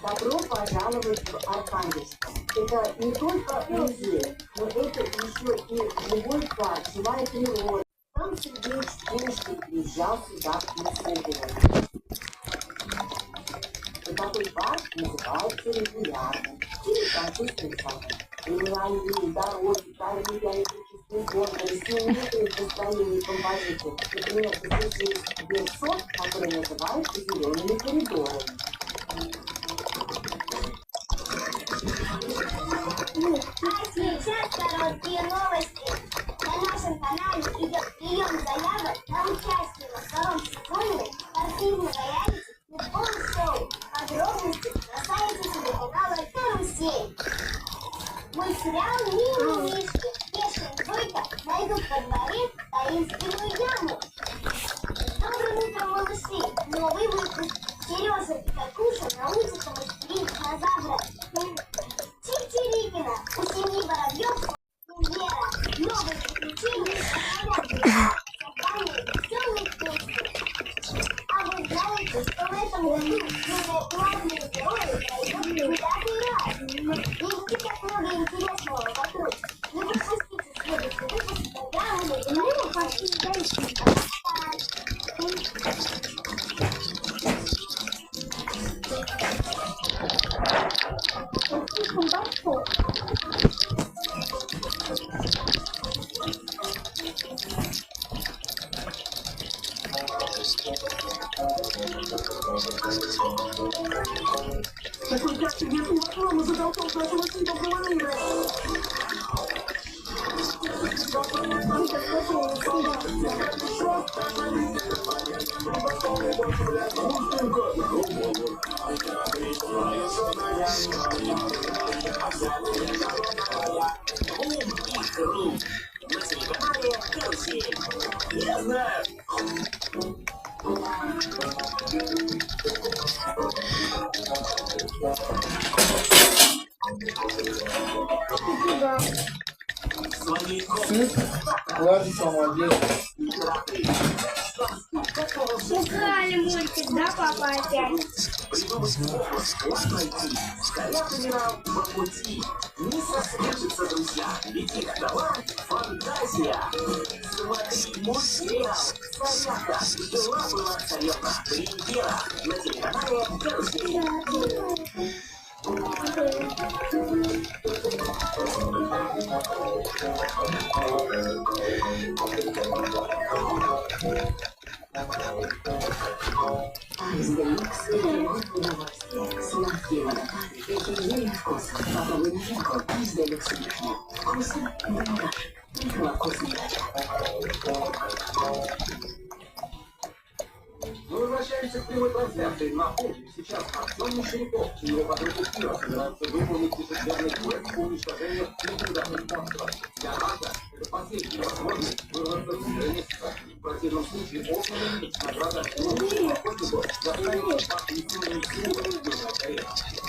Добро пожаловать в Архангельск. Это не только музей, но это еще и живой парк, живая природа. Сам Сергей Стенский приезжал сюда исследовать. И такой парк называется регулярным. Или французским садом. Криминальные дороги, тайные геометрические формы, знаменитые построения композиции. Например, здесь есть версот, который называется зелеными коридорами. А сейчас короткие новости. На нашем канале идет прием заявок на участие во втором сезоне спортивного реалити «Футбол Шоу». Подробности на сайте телеканала «Карусель». Мультсериал «Мимимишки». Пешка и Зойка найдут во дворе таинственную яму. Доброе утро, малыши! Новый выпуск. Сережа и Катюша научатся мастерить динозавра. Чик-чирикина. У семьи Воробьев Вера. Новые приключения создание веселой кухни. А вы знаете, что в этом году новые главные герои пройдут девятый раз? Есть так много интересного вокруг. Не пропустите следующий выпуск программы «Герои почти дальше». Такой как тебе платформу задолбал нашего сына говорили. Я знаю. Ладно, молодец. Украли мультик, да, папа, опять? Не соскучится, друзья, ведь их талант — фантазия. Смотри мультсериал «Соната. Жила-была царевна». Премьера на телеканале «Карусель». Сладкие водопады, эфирные вкусы, попробуй молоко, Айсделюкс лишнее. Вкусно, не мурашек, молоко с Мы возвращаемся к прямой трансляции. Напомню, сейчас Артем Мещеряков и его подруга Кира собираются выполнить ежедневный квест по уничтожению неприятных монстров. Для Арта это последняя возможность вырваться из месяца. В противном случае он заменит награда охотнику за тайную партию силы.